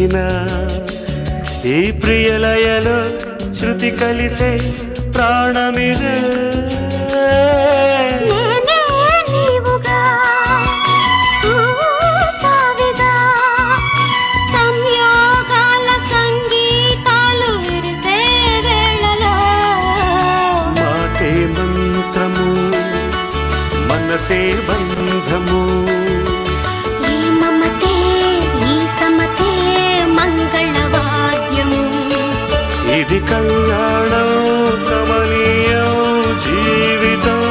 ప్రేమించిన ఈ ప్రియలయలో శృతి కలిసే ప్రాణమిదే మనసే బంధము ఈ మమతే ఈ సమతే మంగళవాద్యము ఇది కళ్యాణం కమనీయం జీవితం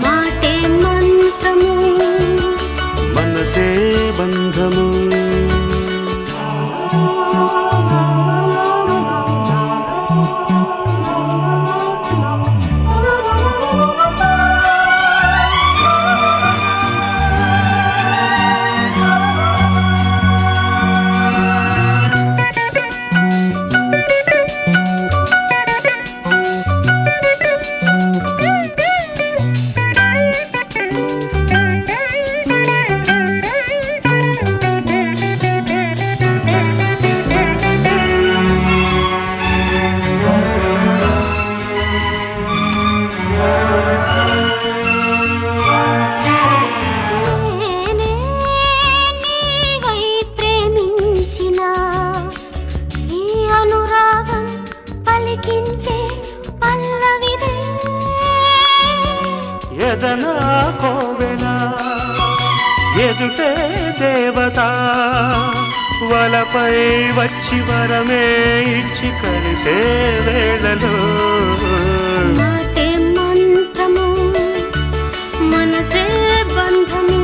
మాటే మంత్రము మనసే బంధము ఎదనా కోవెనా ఎదుటే దేవత వలపై వచ్చి వరమే ఇచ్చి కలిసే వేళలో మాటే మంత్రము మనసే బంధము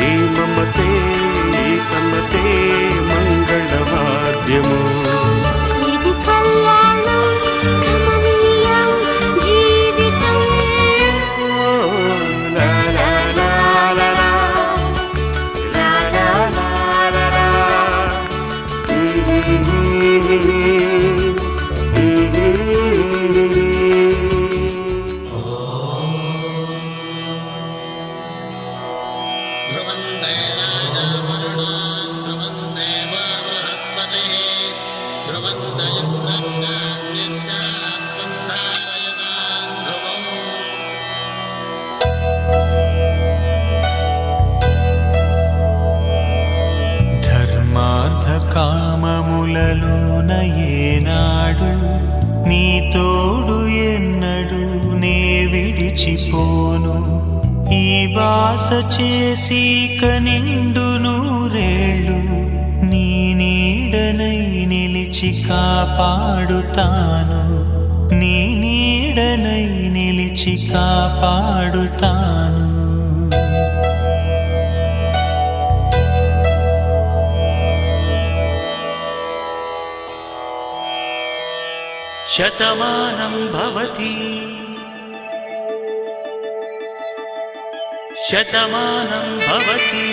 ఈ మమతే ఈ సమతే మంగళవాద్యము ఇది కళ్యాణం కమనీయం జీవితం కామములలోన ఏనాడు నీ తోడు ఎన్నడు నే విడిచిపోను ఈ వాస చేసి కనిండు నూరేళ్ళు నీ నీడనై నిలిచి కాపాడుతాను నీ నీడనై నిలిచి కాపాడుతాను శతమానం భవతి శతమానం భవతి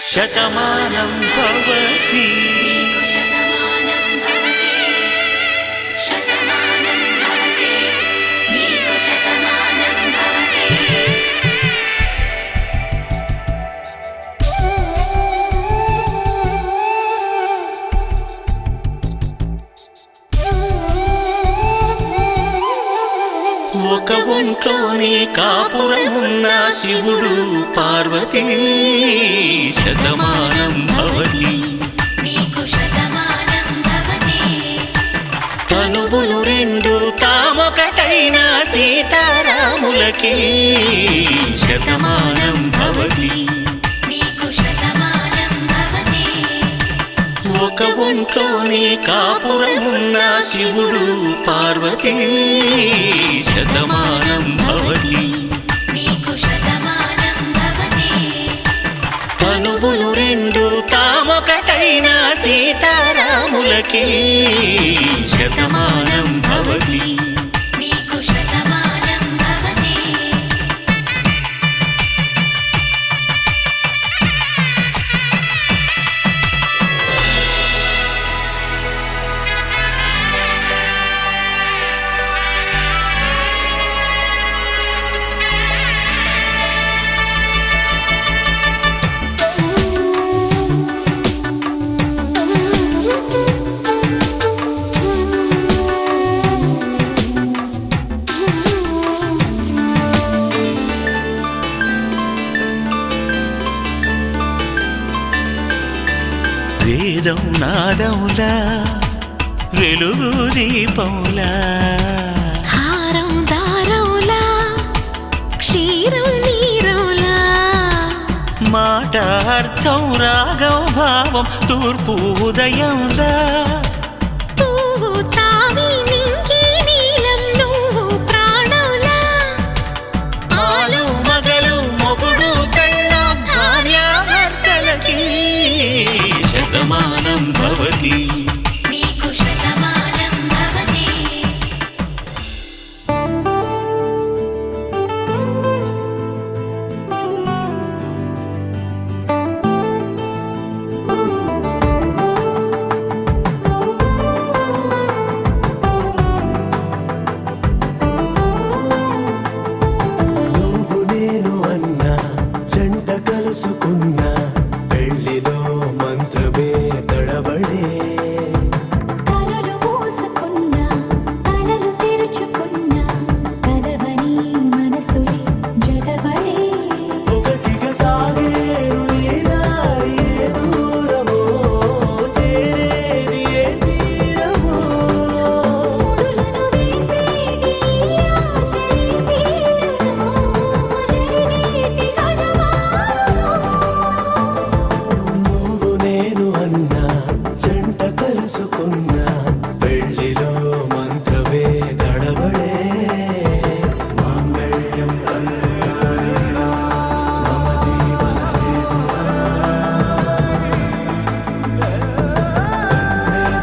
శతమానం భవతి ఒక ఒంట్లోనే కాపురమున్న శివుడు పార్వతీ శతమానం భవతి తనువులు రెండు తామొకటైన సీతారాములకి శతమానం భవతి ఒక ఒంట్లోనే కాపురమున్న శివుడు పార్వతీ శతమానం భవతి తనువులు రెండు తామొకటైన సీతారాములకి శతమానం భవతి నాదములా వెలుగు దీపములా హారం దారంలా క్షీరం నీరంలా మాట అర్థం రాగం భావం తూర్పు ఉదయంలా పువ్వు తావి నింగి నీలం నువ్వు ప్రాణంలా ఆలు మగలు మొగుడు పెళ్ళాం భార్యాభర్తలకి శతమానం భవతి నీకు శతమానం భవతి నువ్వు నేను అన్నా జంట కలుసుకున్నా పెళ్లిలో మంత్రమే తడబడే కలలు మూసుకున్నా కలలు తెరుచుకున్నా కలవని మనసులే జతబడే ఒకటిగా సాగేరు ఈ దారి ఏ దూరమో చేరేది ఏ తీరమో ముడులను వేసేటి ఆశలే తీరును జరిగేటి కథమారును నువ్వు నేను అన్నా జంట కలుసుకున్నా పెళ్లిలో మంత్రమే తడబడే మాంగళ్యం తంతునానేనా మమ జీవన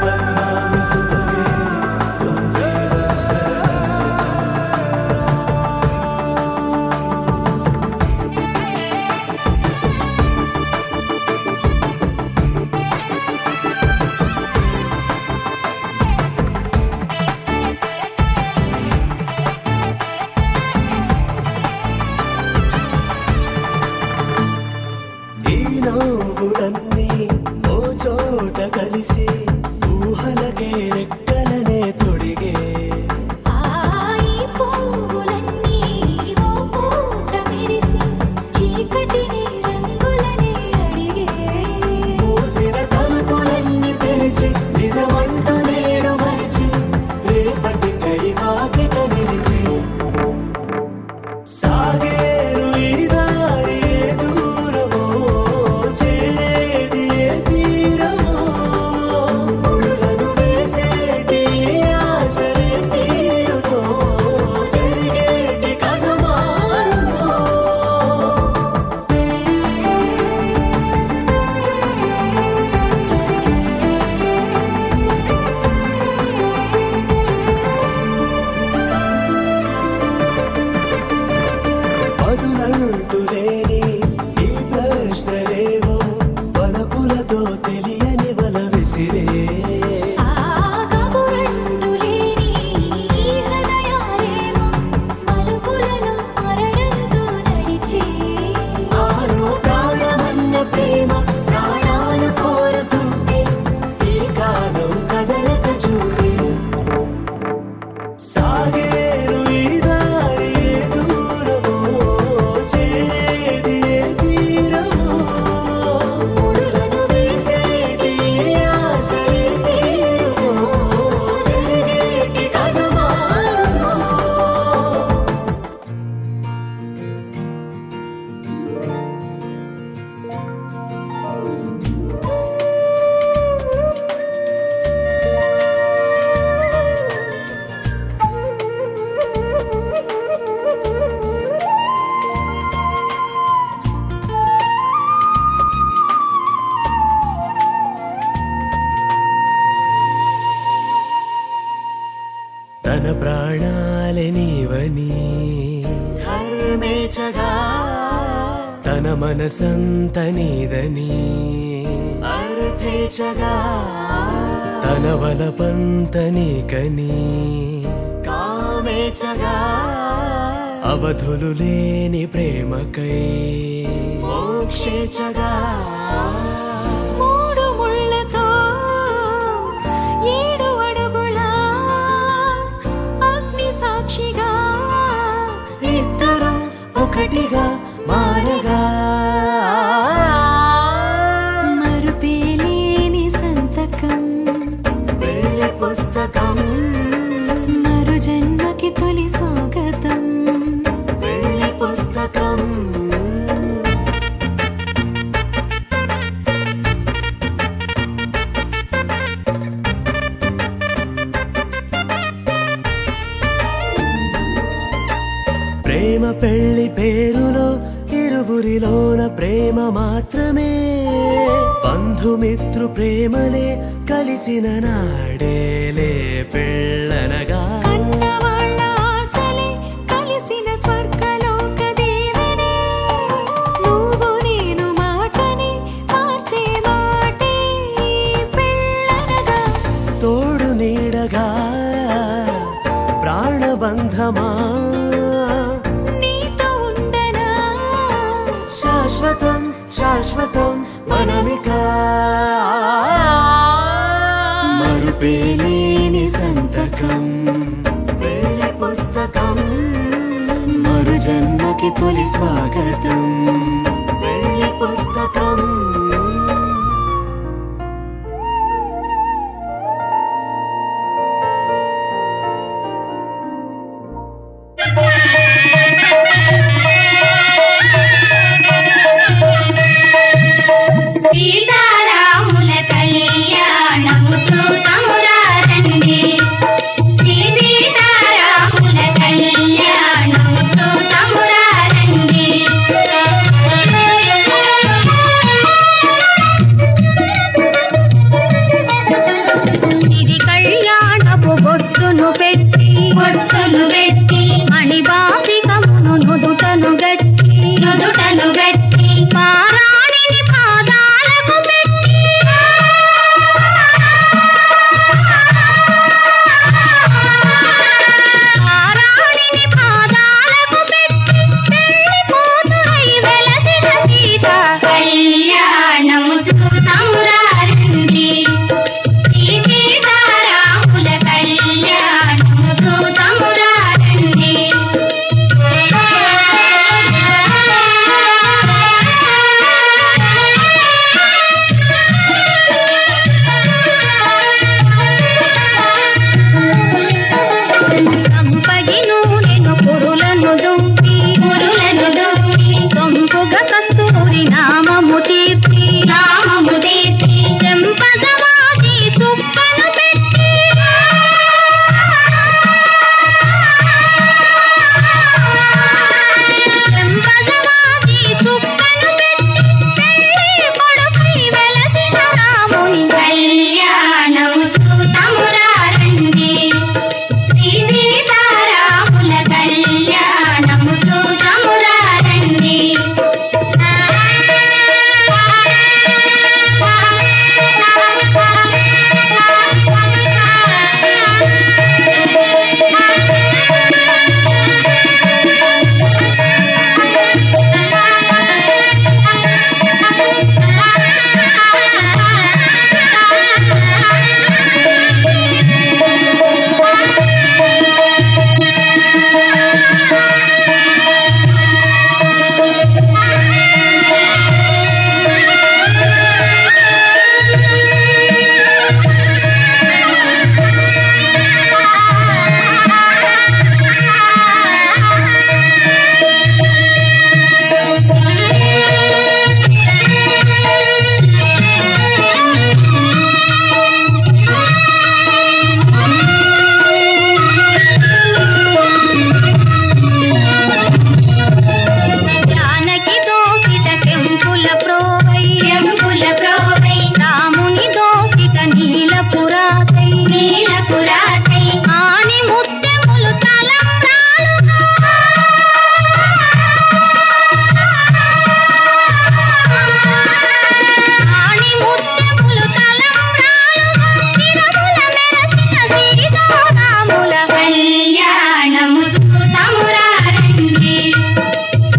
బన్నామి సుభగే తుమ్సే ఈ నవ్వులన్నీ ఓ చోట కలిసి ఊహలకే రెక్కలనే తొడిగే ఆయి పువ్వులన్నీ ఓ పూట మెరిసి చీకటిని రంగులనే అడిగే మూసిన తలుపులన్నీ తెరిచి నిజమంటూ నేడు మరిచి రేపటికై వాకిట నిలిచి సాగేరు ఈ దారి ఏ దూరమో చేరేది ఏ తీరమో ముడులను వేసేటి ఆశలే తీరునో జరిగేటి కథ మారునో పదులంటూ లేని ఈ ప్రశ్నలేవో వలపులతో తెలియని వల విసిరే ఆ కబురంటులేని ఈ హృదయాలేమో మలుపులను మరణంతో నడిచే ఆరో ప్రాణమన్న ప్రేమ ప్రాణాలు కోరుతుంటే ఈ కాలం కదలక చూసి సాగేరు ఈ దారి ఏ దూరమో చేరేది ఏ తీరమో ముడులను వేసేటి ఆశలే తీరునో జరిగేటి కథ మారునో తన ప్రాణాలే నీవని ధర్మేచగా తన మనసంత నీదని అర్థేచగా తన వలపంత నీకని కామేచగా అవధులు లేని ప్రేమకై మోక్షేచగా మూడు ముళ్ళతో 7 అడుగుల అగ్ని సాక్షిగా ఇద్దరం ఒకటిగా మారగా మరుపేలేని సంతకం పుస్తకం మరు జన్మకి తొలి స్వాగతం పెళ్లి పుస్తకం ప్రేమ పెళ్లి పేరులో ఇరువురిలోన ప్రేమ మాత్రమే బంధుమిత్రు ప్రేమలే కలిసిన నాడేలే పెళ్ళనగా కన్నవాళ్ళ ఆశలే కలిసిన స్వర్గలోక దీవెనే నువ్వు నేను మాటని మార్చే మాటే పెళ్ళనగా తోడు నీడగా ప్రాణబంధమా నీతో ఉండనా శాశ్వతం శాశ్వతం మనమిక మరుపేలేని సంతకం పెళ్లి పుస్తకం మరు జన్మకి తొలి స్వాగతం పెళ్లి పుస్తకం సీతారాముల కళ్యాణము చూతమురా రండి సీతారాముల కళ్యాణము చూతమురా రండి ఇది కళ్యాణపు బొట్టును పెట్టి మణిబాసికమును నుదుటను గట్టి పారాణిని పాదాలకు పెట్టి పారాణిని పాదాలకు పెట్టి పెళ్లి కూతురై వెలసిన సీత కళ్యాణము చూతమురా రండి సీతారాముల కళ్యాణము చూతమురా రండి సంపగి నూనెను పురులను దుంపి సొంపుగ కస్తూరి నామము తీర్చి చెంపదవాది చుక్కను పెట్టి చెంపదవాది చుక్కను పెట్టి పెళ్లి కొడుకై వెలసిన రాముని కళ్యాణము చూతమురా రండి సీతారాముల కళ్యాణము చూతమురా రండి జానకి దోసిట కెంపుల ప్రోవై రాముని దోసిట నీలపురాసై ఆని ముత్యములు తలంబ్రాలుగా ఆని ముత్యములు తలంబ్రాలుగా తిరుమల మెరసిన సీతారాముల కళ్యాణము చూతమురా రండి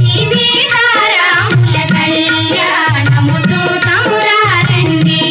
సీతారాముల కళ్యాణము చూతమురా రండి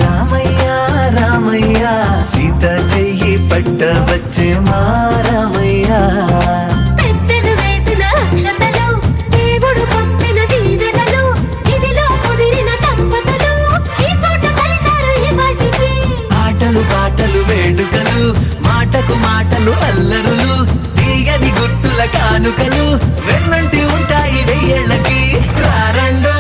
రామయ్య రామయ్య సీత చెయ్యి పట్టవచ్చే మా రామయ్య పెద్దలు వేసిన అక్షతలు దేవుడు పంపిన దీవెనలు ఇవిలో కుదిరిన దంపతులు ఈ చోట కలిసారు ఈ వాటికి ఆటలు పాటలు వేడుకలు మాటకు మాటలు అల్లరులు తీయని గుర్తుల కానుకలు వెన్నంటి ఉంటాయి వెయ్యేళ్ళకి రారండో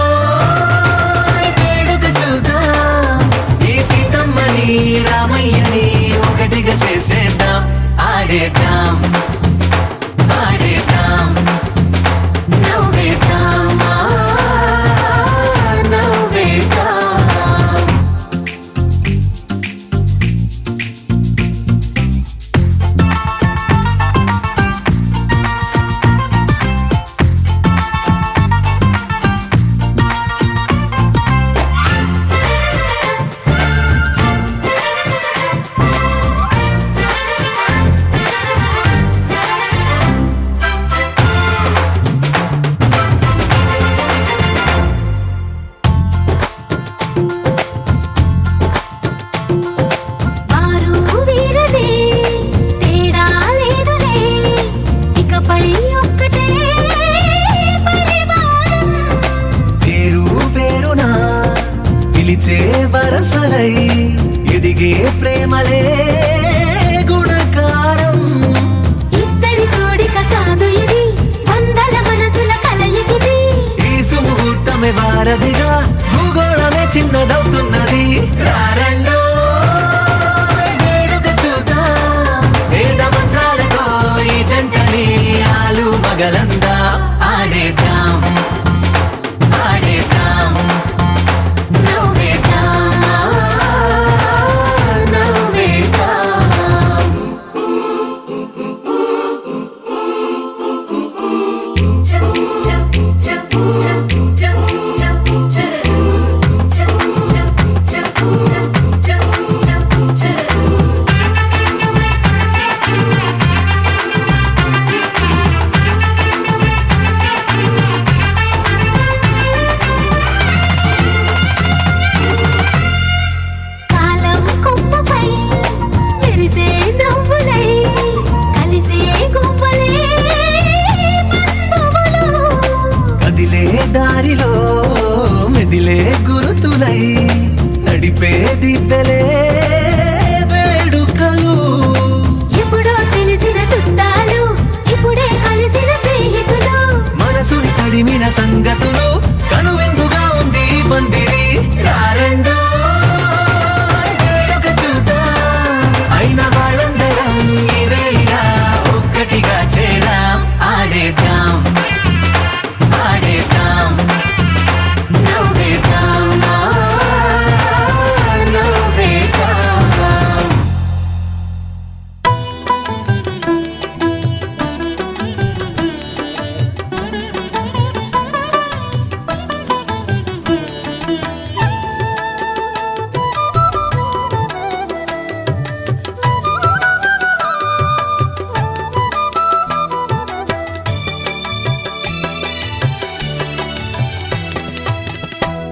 వేడుక చూద్దాం ఈ సీతమ్మని రామయ్యని ఒకటిగా చేసేద్దాం ఆడేద్దాం ఆడేద్దాం నవ్వేద్దాం నవ్వేద్దాం వారు వీరనే తేడా లేదులే ఇకపై ఒక్కటే పరివారం పేరు పేరునా పిలిచే వరసలై ఎదిగే ప్రేమలే గుణకారం ఇద్దరి కోడిక కాదు ఇది వందల మనసుల కలయికిది ఈ సుముహూర్తమే వారధిగా భూగోళమే చిన్నదవుతున్నది రారండో వేడుక చూద్దాం వేద మంత్రాలతో ఈ జంటని ఆలు మగలందా ఆడేద్దాం ఆడేద్దాం నవ్వేద్దాం నవ్వేద్దాం కాలం కొమ్మపై మెరిసే నవ్వులై కలిసే గువ్వలే బంధువులు కదిలే దారిలో మెదిలే గురుతులై నడిపే దిబ్బెలే వేడుకలు ఎప్పుడో తెలిసిన చుట్టాలు ఇప్పుడే కలిసిన స్నేహితులు మనసుని తడిమిన సంగతులు కనువిందుగా ఉంది ఈ పందిరి రారండో వేడుక చూద్దాం అయిన వాళ్ళందరం ఈ వేళ ఒక్కటిగా చేరాం ఆడేద్దాం ఆడేద్దాం నవ్వేద్దాం నవ్వేద్దాం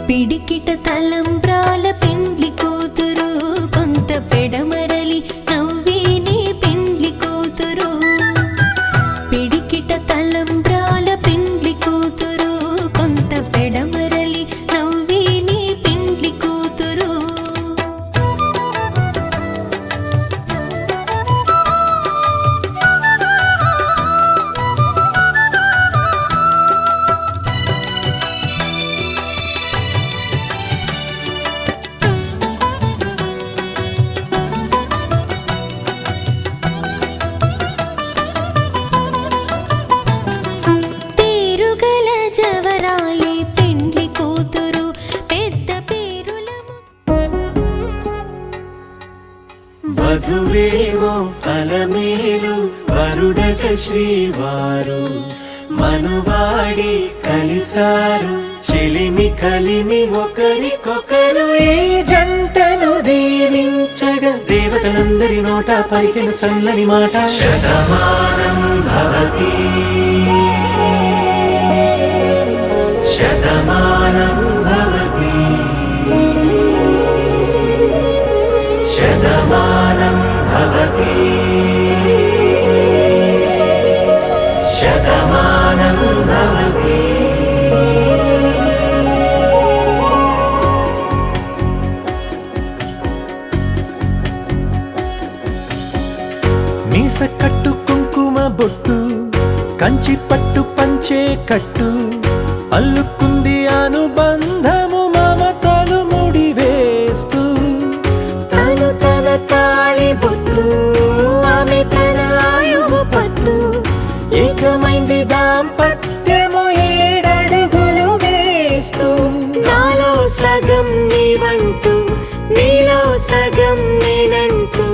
పిడికిట తలంబ్రాల పెండ్లి కూతురు కొంత పెడమరలి నవ్విని పెండ్లి కూతురు పిడికిట తలంబ్రాల పెండ్లి కూతురు కొంత పెడమరలి నవ్విని పెండ్లి కూతురు పేరుగల జవరాలి పెండ్లి కూతురు పెద్ద పేరుల వధువేవో అలమేలు వరుడట శ్రీవారు మనువాడి కలిసారు చెలిమి కలిమి ఒకరికొకరు ఈ జంటను దీవించగా దేవతలందరి నోట పలికిన చల్లని మాట శతమానం భవతి శతమానం భవతి మీస కట్టు కుంకుమ బొట్టు కంచి పట్టు పంచే కట్టు అల్లుకుంది అనుబంధము మమతలు ముడివేస్తూ తను తన తాళి బొట్టు ఆమె తన ఆయువు పట్టు ఏకమైంది దాంపత్యము 7 అడుగులు వేస్తూ నాలో సగం నీవంటూ నీలో సగం నేనంటూ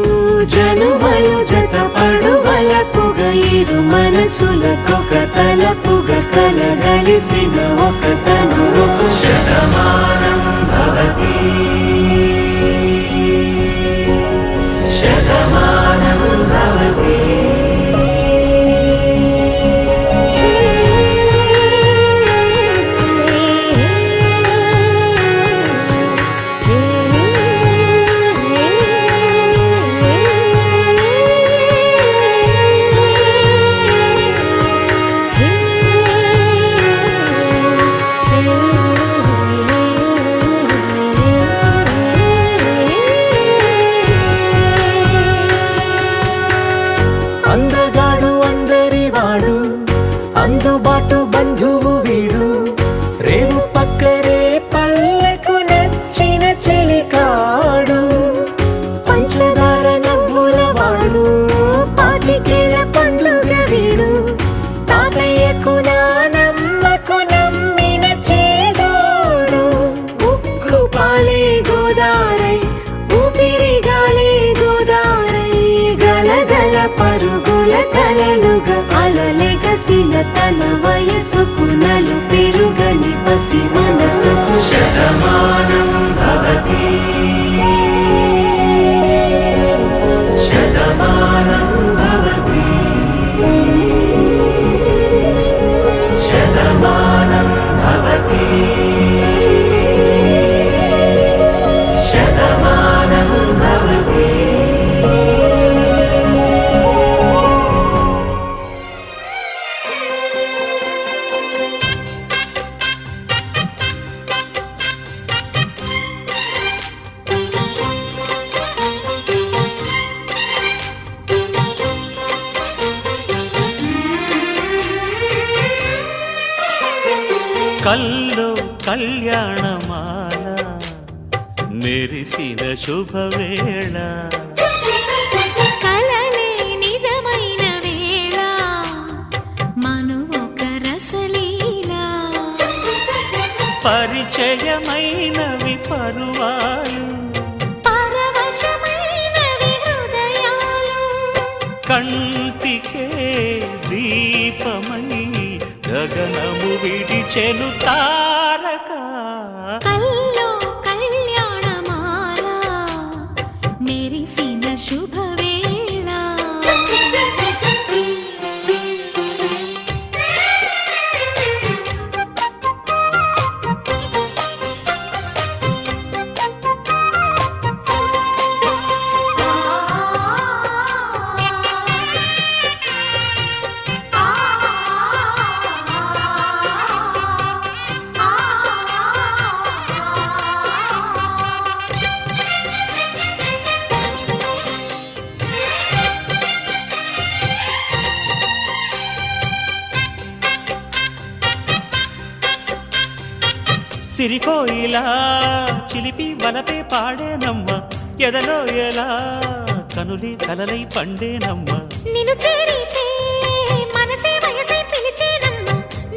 జనుమలు జతపడు వలపుగ ఇరు మనసులకొక తలపుగ కలగలిసిన ఒక తను శతమానం భవతి శతమానం భవతి అందగాడు అందరివాడు అందుబాటు బంధువు వీడు రేవు పక్కరే పల్లెకు నచ్చిన చెలికాడు పంచదార నవ్వుల వాడు పాతికేల పండుగ వీడు తాతయ్యకు నానమ్మకు నమ్మిన చేదోడు ఉక్కు పాలే గోదారై ఊపిరిగాలే గోదారై గలగల పరుగుల కలలుగా అలలెగసిన తన వయసుకు నలు పెరుగని పసి మనసుకు శతమానం భవతి శతమానం భవతి శతమానం భవతి శతమానం భవతి కల్లో కళ్యాణమాల మెరిసిన శుభవేళ కలలే నిజమైన వేళ మను ఒక రసలీలా పరిచయమైనవి పరువాలు పరవశమైనవి హృదయాలు కంటికే దీపమై గగనము విడిచెను తారక కల్లో కళ్యాణమాల మెరిసిన శుభవేళ సిరికోయిలా చిలిపి వలపే పాడేనమ్మ ఎదలో ఎలా కనులే కలలై పండేనమ్మ నిన్ను చేరితే మనసే వయసే పిలిచేనమ్మ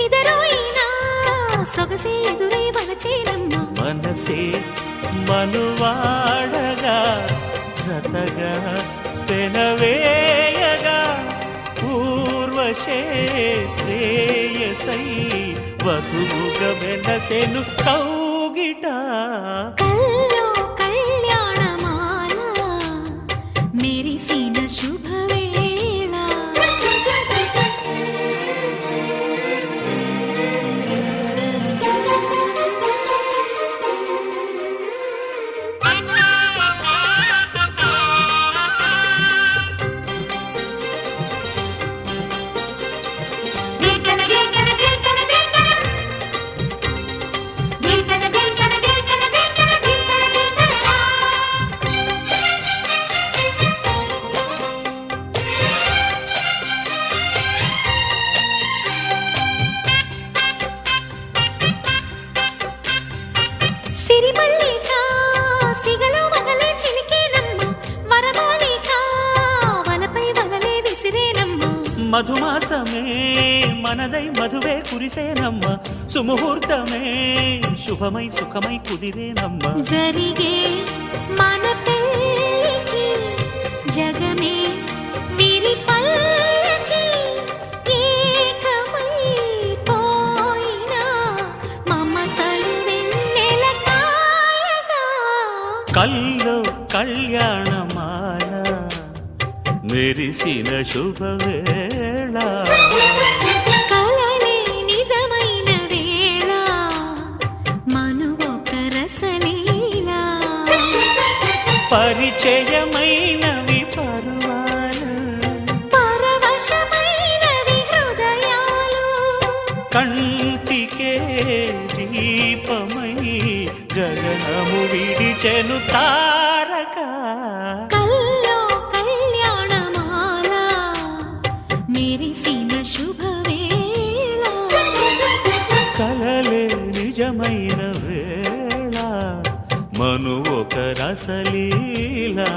నిదరోయినా సొగసే ఎదురై వలచేనమ్మ మనసే మనువాడగా జతగా పెనవేయగా పూర్వశే ప్రేయసై వధువుగా వెనసెను కౌగిట కల్లో కళ్యాణమాల మెరిసిన శుభవేళ దింతన దింతన దింతన దింతన దింతన మధుమాసమే మనదై మధువే కురిసేనమ్మ సుముహూర్తమే శుభమై సుఖమై కుదిరేనమ్మ జరిగే మన పెళ్ళికి జగమే విరిపల్లకి ఏకమై పోయినా మమతలు వెన్నెల కాయగా కల్లో కళ్యాణమాల మెరిసిన శుభవేళ కలలే నిజమైన వేళ మనువొక రసలీలా పరిచయమైనవి పరువాలు పరవశమైనవి హృదయాలు కంటికే దీపమై గగనము విడిచెను తారక కల్లో కళ్యాణమాల మెరిసిన శుభవేళ కలలే నిజమైన వేళ మను ఒక రసలీలా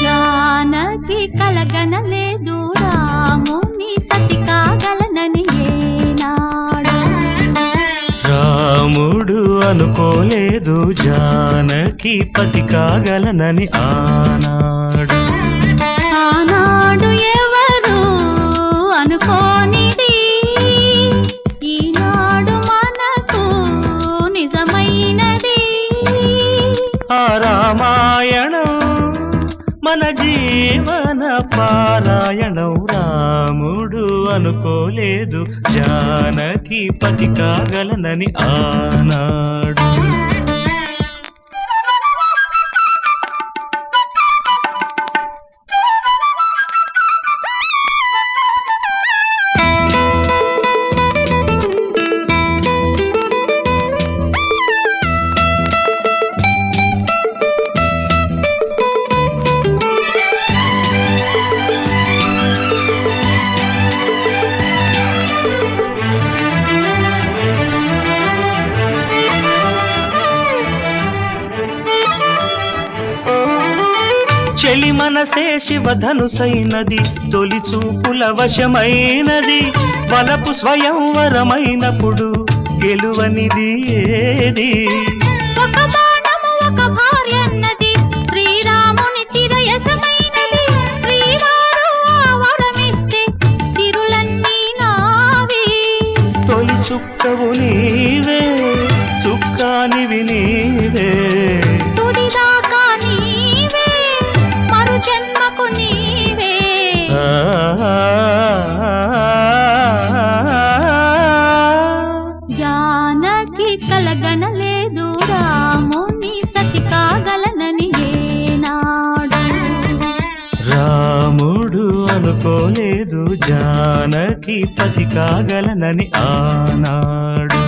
జానకి కలగనలేదు రాముని సతి కాగలనని ఏనాడు రాముడు అనుకోలేదు జానకి పతి కాగలనని ఆనాడు ఆనాడు ఎవరు అనుకోనిది ఈనాడు మనకు నిజమైనది ఆ రామాయణం మన జీవన పారాయణం రాముడు అనుకోలేదు జానకి పతి కాగలనని ఆనాడు చెలి మనసే శివధనుసైనది తొలి చూపుల వశమైనది వలపు స్వయంవరమైనప్పుడు గెలువనిది ఏది ఒక బాణము ఒక భార్య అన్నది శ్రీరాముని చిరయసమైనది శ్రీవారు ఆ వరమిస్తే సిరులన్నీ నావి తొలి చుక్కవు నీవే చుక్కానివి నీవే తుడిదాకా నీవే మరు జన్మకు నీవే జానకి కలగనలేదు రాముని సతి కాగలనని ఏనాడు రాముడు అనుకోలేదు జానకి పతి కాగలనని ఆనాడు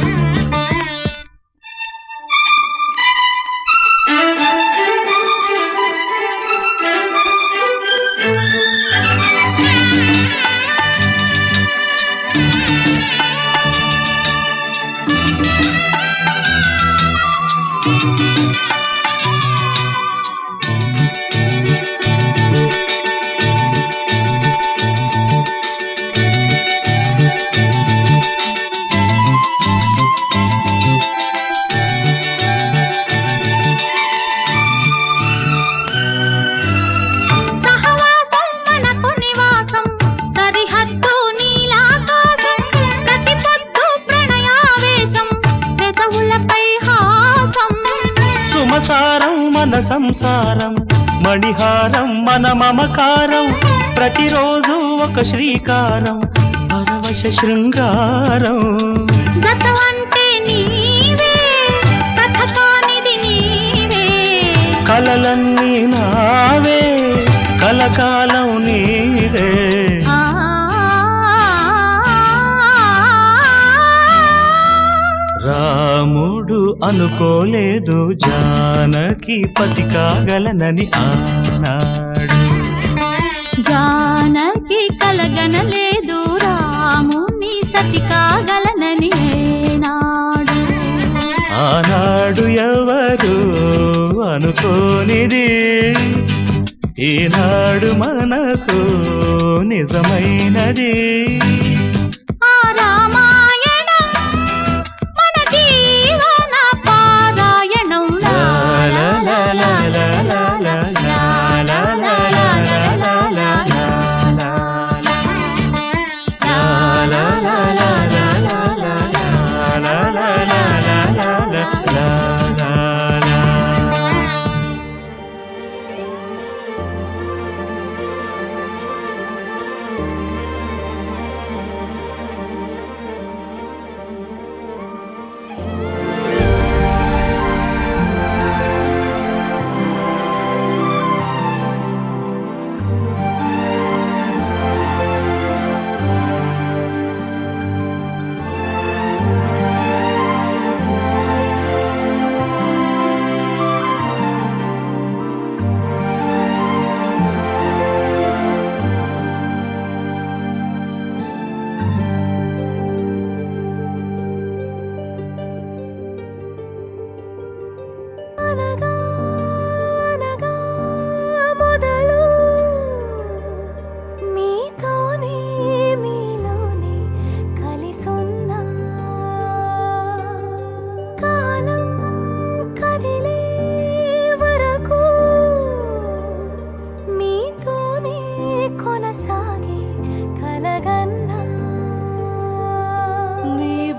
సహవాసం మనకు నివాసం సరిహద్దు నీలాకాశం ప్రతి పొద్దు ప్రణయావేశం పెదవులపై హాసం సుమసారం మన సంసారం మణిహారం మన మమకారం ప్రతిరోజు ఒక శ్రీకారం పరవశ శృంగారం గత అంటే నీవే కథ కానిది నీవే కలలన్నీ నావే కలకాలం నీవే ఆ రాముడు అనుకోలేదు జానకి పతి కాగలనని ఆనాడు. జానకి కలగనలేదు రాముని సతి కాగలనని ఏనాడు. ఆనాడు ఎవరు అనుకోనిది ఈనాడు మనకు నిజమైనది. ఆ రామాయణం మన జీవన పారాయణం. లా లా లా లా లా లా లా లా లా లా లా లా లా లా లా లా లా లా లా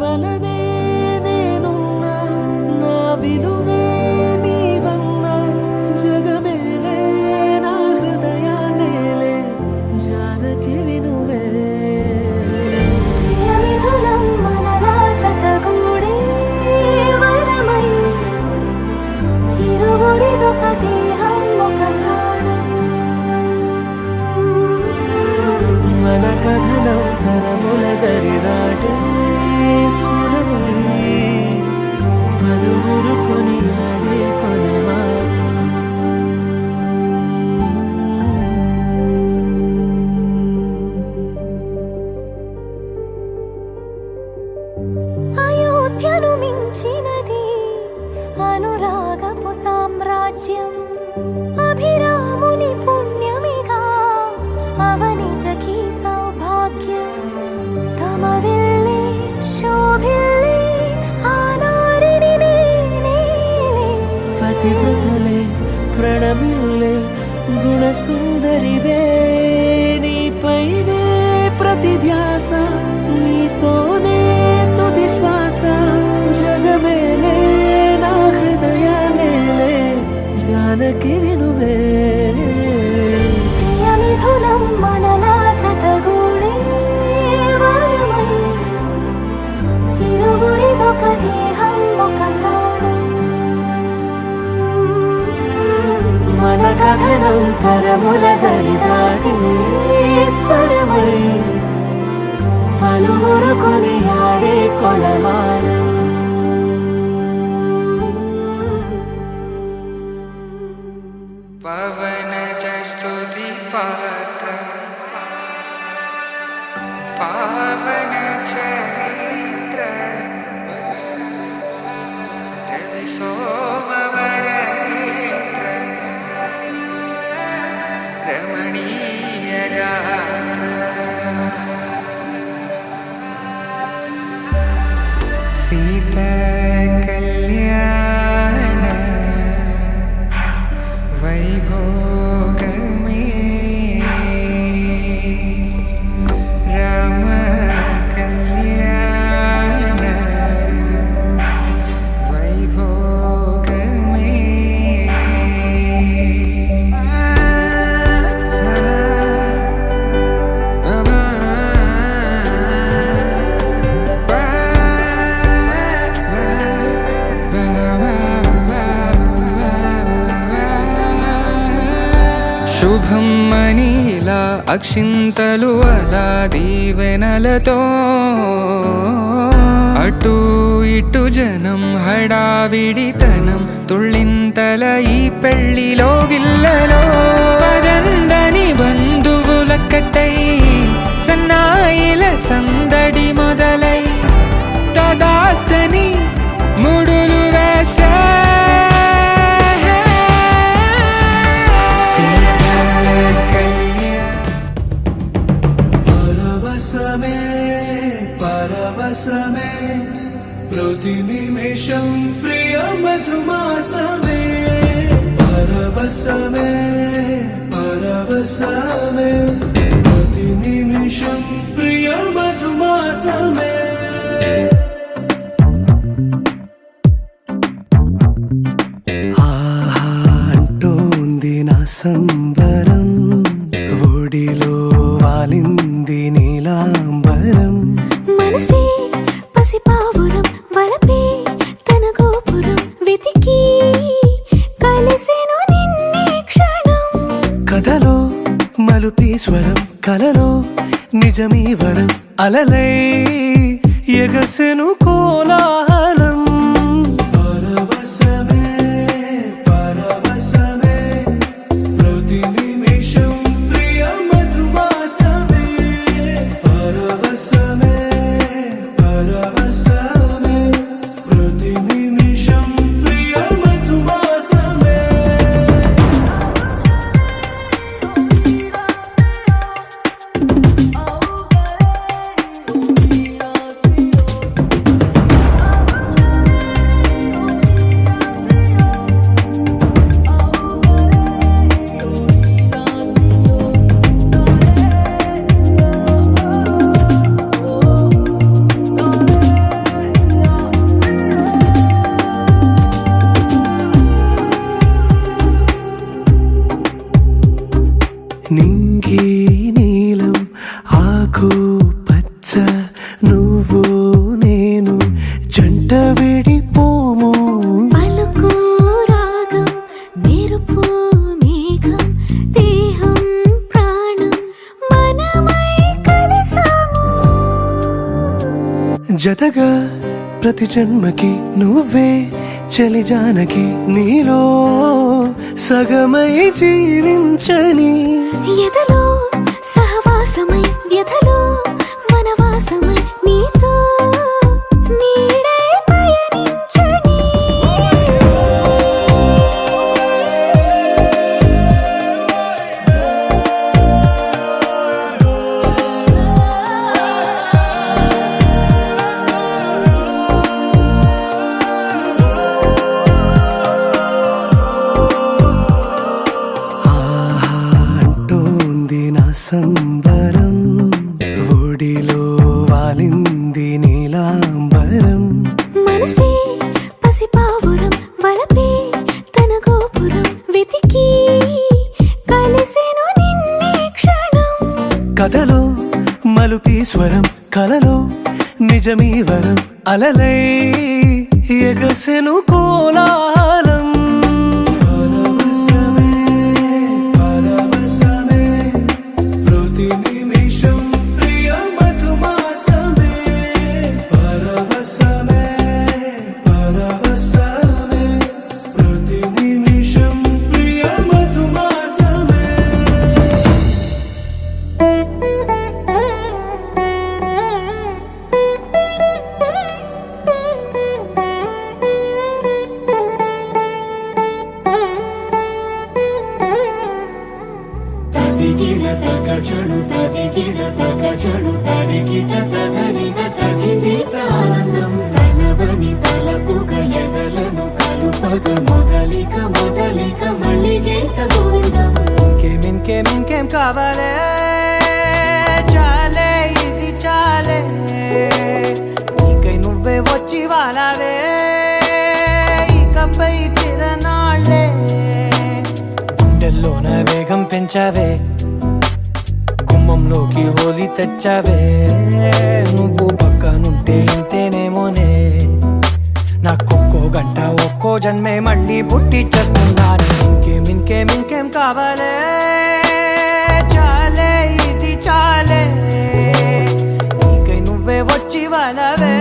వలనే నేనున్నా నా విలువే నీవన్నా జగమేలే నా హృదయాన్నేలే జానకి వినువే ప్రియమిథునం మనలా జతగూడే వరమై ఇరువురిదొక దేహం ఒక ప్రాణం మన కథనం తరముల దరిదాటే పలువురు కొనియాడే కొనమానం అయోధ్యను మించినది అనురాగపు సామ్రాజ్యం అభిరాముని పుణ్యమిగా అవనిజకి సౌభాగ్యం కమవిల్లే శోభిల్లే ఆనారిని నేనేలే పతివ్రతలే ప్రణమిల్లే గుణసుందరివే నీపైనే ప్రతి ధ్యాస నీతోనే తుది శ్వాస జగమేలే నా హృదయాన్నేలే జానకి వినువే ప్రియమిథునం మనలా జతగూడే వరమై ఇరువురిదొక దేహం ఒక ప్రాణం మన కథనం తరముల దరిదాటి స్వరమై పలువురు కొనియాడే కొలమానం పవన జస్తుతి పాత్ర పావన చరిత్ర రవి సోమవర నేత్ర రమణీయ గాత్ర సీత కళ్యాణ వైభోగమే రామ కళ్యాణ వైభోగమే శుభం మనీలా అక్షింతలు అలా దీవెనలతో అటు ఇటు జనం హడావిడితనం తుళ్ళింతల ఈ పెళ్లిలో గిల్లలో పదందని బంధువులక్కటై సన్నాయిల సందడి మొదలై తదాస్తని ముడులు వేసే పరవశమే పరవశమే ప్రతి నిమిషం ప్రియ మధుమాసమే పరవశమే పరవశమే ప్రతి నిమిషం ప్రియ మధుమాసమే ఆహా అంటోంది నా సంబరం ఒడిలో వాలింది నీలాంబరం మనసే పసిపావురం వలపే తన గోపురం వెతికి కలిసెను నిన్నే క్షణం కథలో మలుపి స్వరం కలలో నిజమీ వరం అలలై ఎగసెను కోలాహలం పరవశమే పరవశమే ప్రతి నిమిషం ప్రియ మధుమాసమే పరవశమే పరవశమే ప్రతి నిమిషం ప్రియ మధుమాసమే నింగి నీలం ఆకు పచ్చ నువ్వు నేను జంట విడిపోము పలుకు రాగం మెరుపు మేఘం దేహం ప్రాణం మనమై కలిసాము జతగా ప్రతి జన్మకి నువ్వే చలి జానకి నీలో సగమై జీవించని ఎదలో సహవాసమై వ్యధలో వనవాసమై నీతో నీడై పయనించని ఆహా అంటోంది నా సంబరం ఒడిలో వాలింది నీలాంబరం మనసే పసిపావురం వలపే తన గోపురం వెతికి కలిసెను నిన్నే క్షణం కథలో మలుపి స్వరం కలలో నిజమీ వరం అలలై ఎగసెను కోలాహలం పరవశమే పరవశమే ప్రతి నిమిషం ప్రియ మధుమాసమే పరవశమే పరవశమే ప్రతి నిమిషం ప్రియ మధుమాసమే తదిగిడ తగజడు తదిగిడ తగజడు తరిగిట తదరిన తదిదీత ఆనందం తలవని తలపుగ ఎదలను కలుపగ మొదలిక మొదలిక మళ్ళీ గీత గోవిందం ఇంకేం కావాలే చాలే ఇది చాలే నీకై నువ్వే వచ్చి వాలావే ఇకపై తిరనాళ్ళే గుండెల్లోన వేగం పెంచావే గుమ్మంలోకి హోలీ తెచ్చావే నువ్వు పక్కనుంటే ఇంతేనేమోనే నాకొక్కో గంట ఒక్కో జన్మే మళ్ళీ పుట్టి చేస్తున్నాను ఇంకేం కావాలే చాలే ఇది చాలే నీకై నువ్వే వచ్చి వాలవే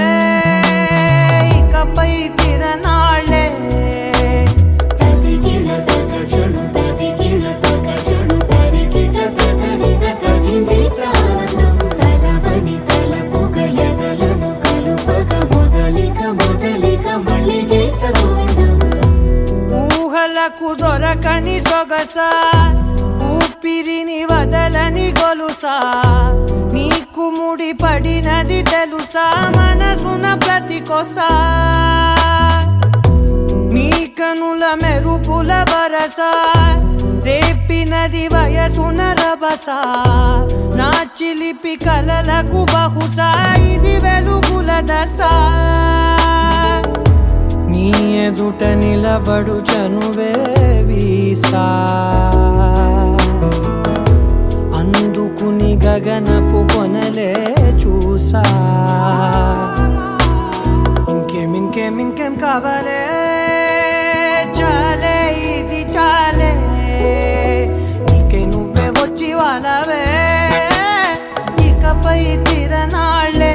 సొగస ఊపిరిని వదలని గొలుసా నీకు ముడి పడినది తెలుసా మనసున ప్రతి కొసా నీ కనుల మెరుపుల వరస రేపినది వయసున రభస నా చిలిపి కలలకు బహుశా ఇది వెలుగుల దశ నీ ఎదుట నిలబడు చనువే వీసా అందుకుని గగనపు కొనలే చూసా ఇంకేం కావాలే చాలే ఇది చాలే నీకే నువ్వే వచ్చి వాళ్ళవే ఇకపై తిరనాళ్ళే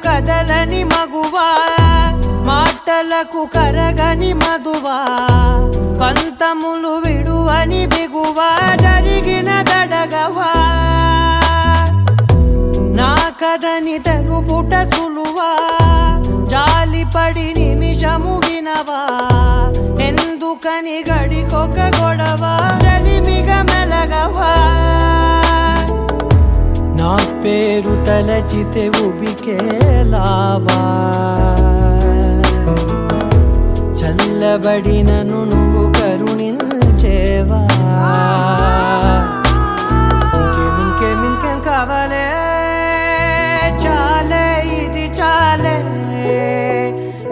కదలని మగువా మాటలకు కరగని మధువా పంతములు విడువని బిగువా జరిగిన దడగవా నా కథని తెలుపుట సులువా జాలిపడి నిమిషము వినవా ఎందుకని గడికొక గొడవ రలిమిగ మెలగవా నా పేరు తలచితే ఉబికేలావా చల్లబడినను నువ్వు కరుణించేవా ఇంకేం కావాలే చాలే ఇది చాలే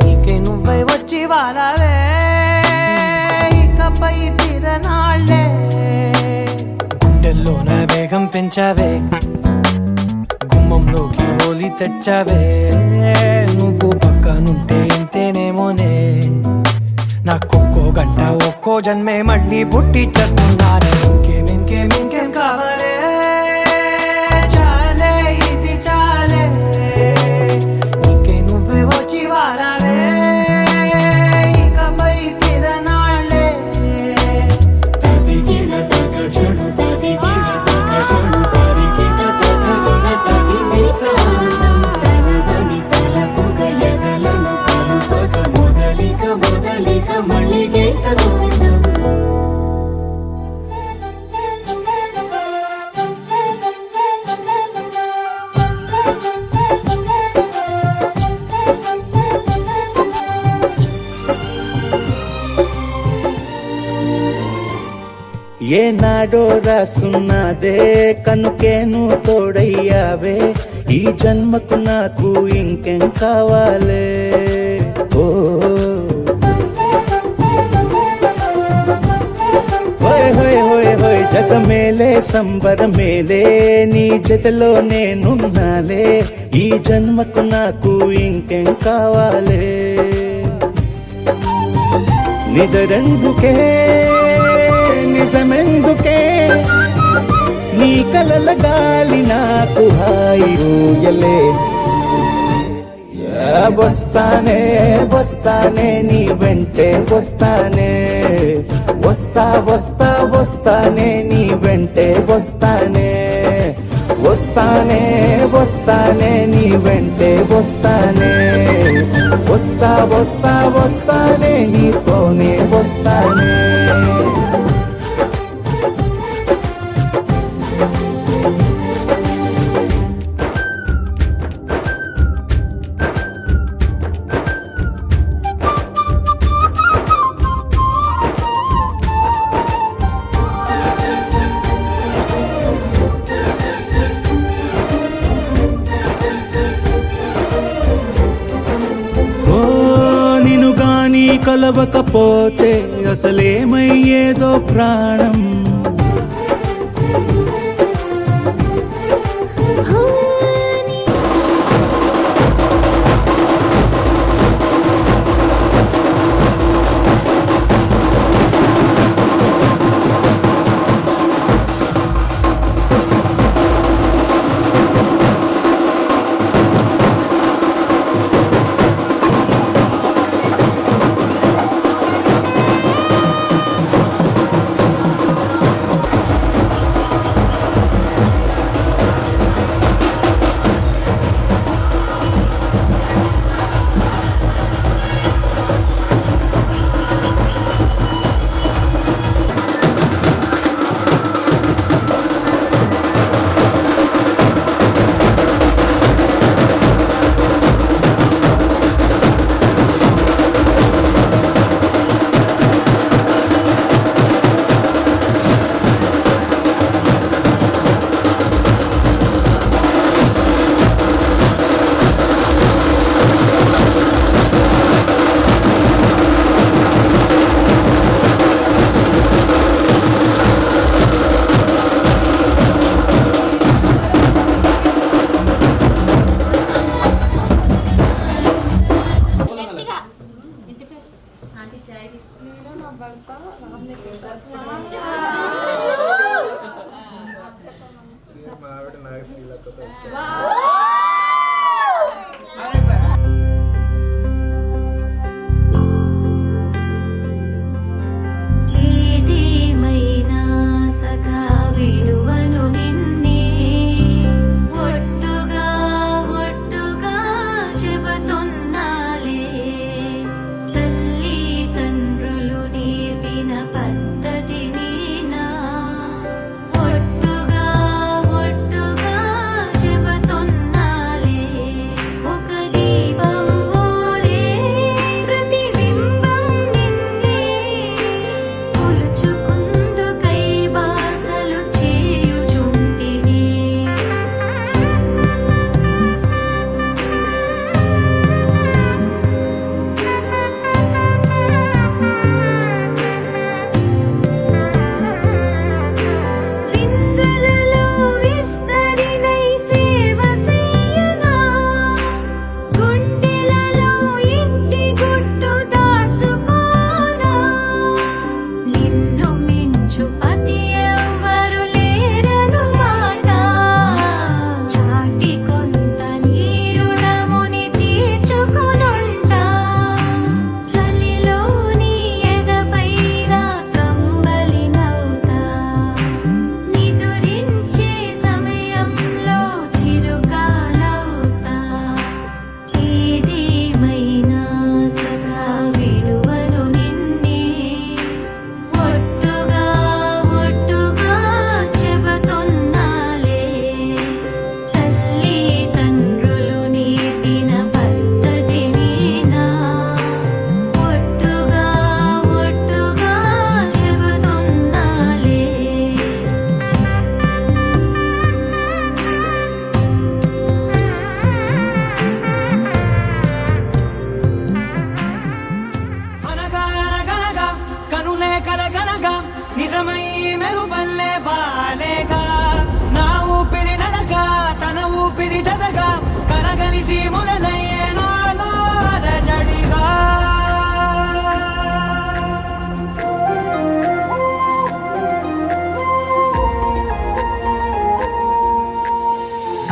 నీకే నువ్వై వచ్చి వాళ్ళవే ఇకపై తిరనాళ్ళే గుండెల్లోన వేగం పెంచావే గుమ్మంలోకి హోలీ తెచ్చావే నువ్వు పక్కనుంటే ఇంతేనేమోనే నాకొక్కో గంట ఒక్కో జన్మే మళ్ళీ పుట్టి చేస్తున్నానే ఇంకేం కావాలే చాలే ఇది చాలే నీకే నువ్వే వచ్చి వాళ్ళవే ఇకపై తిరనాళ్ళే తదిగిన తగ చెడు తదిగిన తగ చెడు తరిగిన తగగిన తగిన ఆనందం తలవని తలపుగ ఎదలను కలుపగ మొదలిక మళ్ళీ గీత గోవిందం ఏనాడో రాసున్నదే కనుకేను తోడయ్యావే ఈ జన్మకు నాకు ఇంకేం కావాలే ఓ హోయ్ హోయ్ హోయ్ హోయ్ జగ మేలే సంబర మేలే నీ జతలో నేనున్నాలే ఈ జన్మకు నాకు ఇంకేం కావాలే నిదరెందుకే నిజమెందుకే నీ కలల గాలి నాకు హాయిలే వస్తానే నీ వెంటే వస్తానే నీ వెంటే వస్తానే నీ వెంటే వస్తానే నీతోనే వస్తానే కలవకపోతే అసలేమయ్యేదో ప్రాణం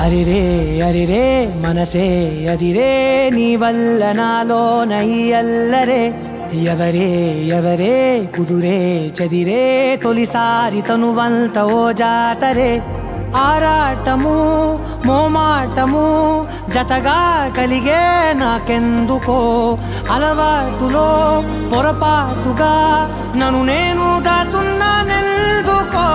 అరిరే అరిరే మనసే అరిరే నీ వల్ల నాలో నై అల్లరే ఎవరే ఎవరే కుదురే చదిరే తొలిసారి తనువంత ఓ జాతరే ఆరాటము మోమాటము జతగా కలిగే నాకెందుకో అలవాటులో పొరపాటుగా నన్ను నేను దాచున్నానెందుకో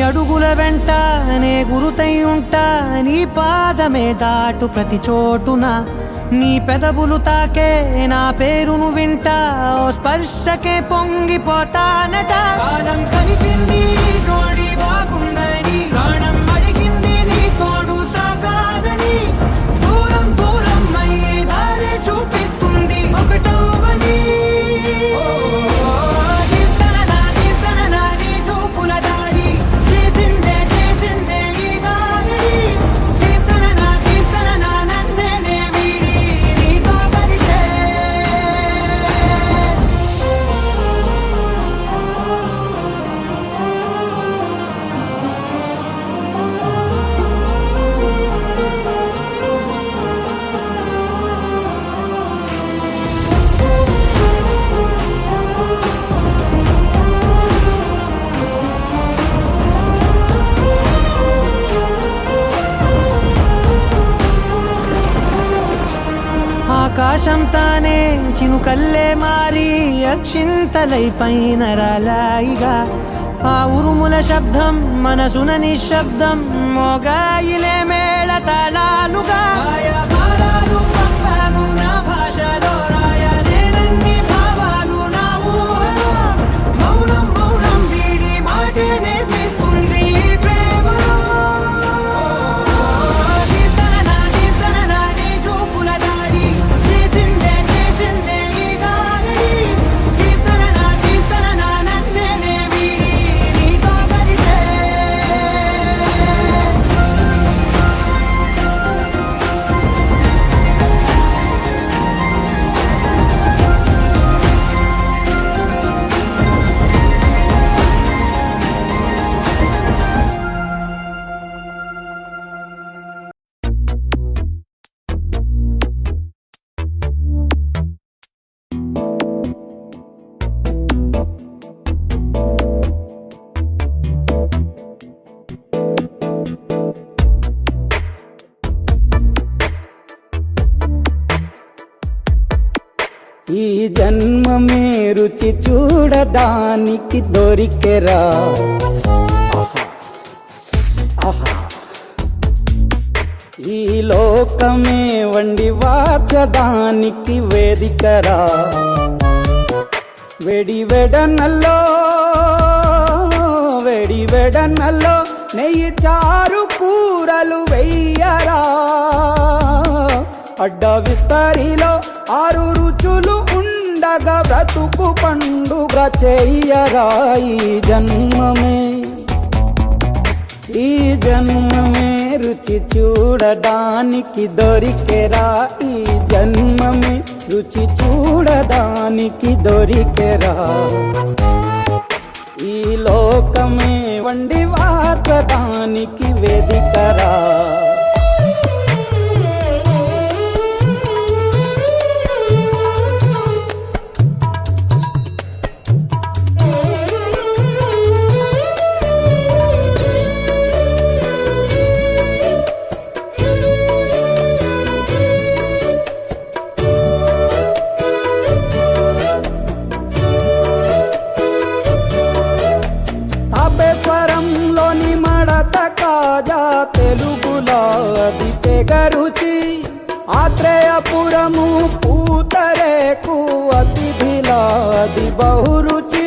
అడుగుల వెంట నే గురుతై ఉంటా నీ పాదమే దాటు ప్రతి చోటున నీ పెదవులు తాకే నా పేరును వింటా ఓ స్పర్శకే పొంగిపోతానట కాలం కలిపింది జోడి బాగుందని ప్రాణం అడిగింది నీ తోడు సాగాలని దూరం దూరం అయ్యే దారి చూపిస్తుంది ఒకటవని ఆకాశం తానే చినుకల్లే మారి అక్షింతలై పైన రాలాయిగా ఆ ఉరుముల శబ్దం మనసున నిశ్శబ్దం మోగాయిలే మేళ తాళాలుగా నా భాషలో రాయలేనన్ని భావాలు నా ఊహలో మౌనం మౌనం వీడి మాటే నేర్పిస్తుంది ప్రేమలో ఈ జన్మమే రుచి చూడడానికి దొరికెరా ఈ లోకమే వండి వాచడానికి వేదికరా వెడి వెడనల్లో నెయ్యి చారు కూరలు వెయ్యరా అడ్డ విస్తరిలో 6 రుచులు ఉండగా బ్రతుకు పండుగ చెయ్యరా ఈ జన్మమే రుచి చూడడానికి దొరికెరా ఈ జన్మమే రుచి చూడడానికి దొరికెరా ఈ లోకమే వండి వార్చడానికి వేదికరా తెలుగులా అమలాపురము పూతరేకు అతిథిలాది బహురుచి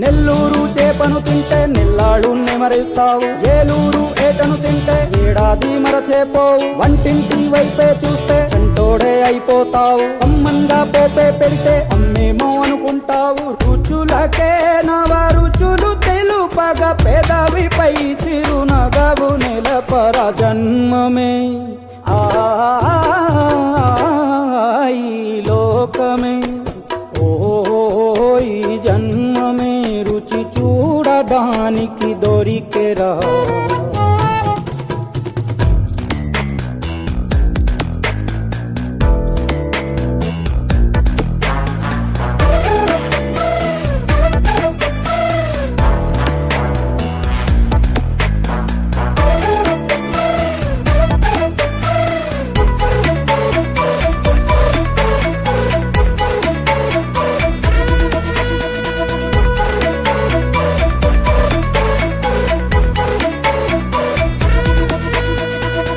నెల్లూరు చేపను తింటే నెల్లాళ్ళు నెమరిస్తావు ఏలూరు ఏటను తింటే ఏడాది మరచేపోవు వంటింటి వైపే చూస్తే చంటోడే అయిపోతావు అమ్మంగా పోపే పెడితే అమ్మేమో అనుకుంటావు రుచులకే నవ రుచులు తెలుపగ పెదవిపై చిరునగవు నెలపర జన్మమే ఈ లోకమే ఈ జన్మమే రుచి చూడడానికి దొరికెరా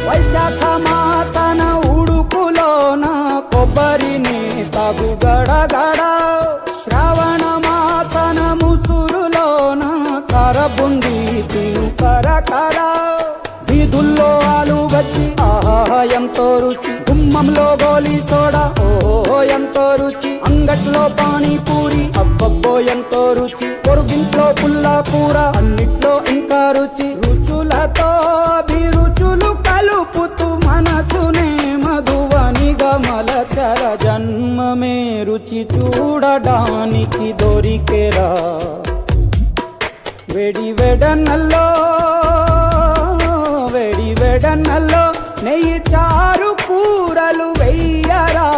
వైశాఖ మాసన ఉడుకులోన కొబ్బరిని తాగు గడగడ శ్రావణ మాసన ముసురులోన కరబుంది తిను కరకర వీధుల్లో ఆలు వచ్చి ఆహా ఎంతో రుచి గుమ్మంలో గోలీ సోడా ఓహో ఎంతో రుచి అంగట్లో పానీపూరి అబ్బబ్బో ఎంతో రుచి పొరుగింట్లో పుల్లా కూర అన్నిట్లో ఇంకా రుచి రుచులతో అభిరుచులు కలుపుతూ మనసునే మధువనిగా మలచర జన్మమే రుచి చూడడానికి దొరికెరా వేడి వెడనల్లో నెయ్యి చారు కూరలు వెయ్యరా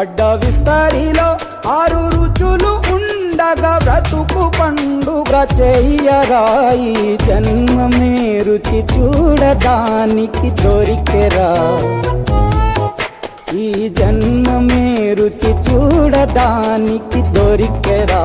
అడ్డ విస్తరిలో 6 రుచులు ఉండగా బ్రతుకు పండుగ చెయ్యరా ఈ జన్మమే రుచి చూడడానికి దొరికెరా ఈ జన్మమే రుచి చూడడానికి దొరికెరా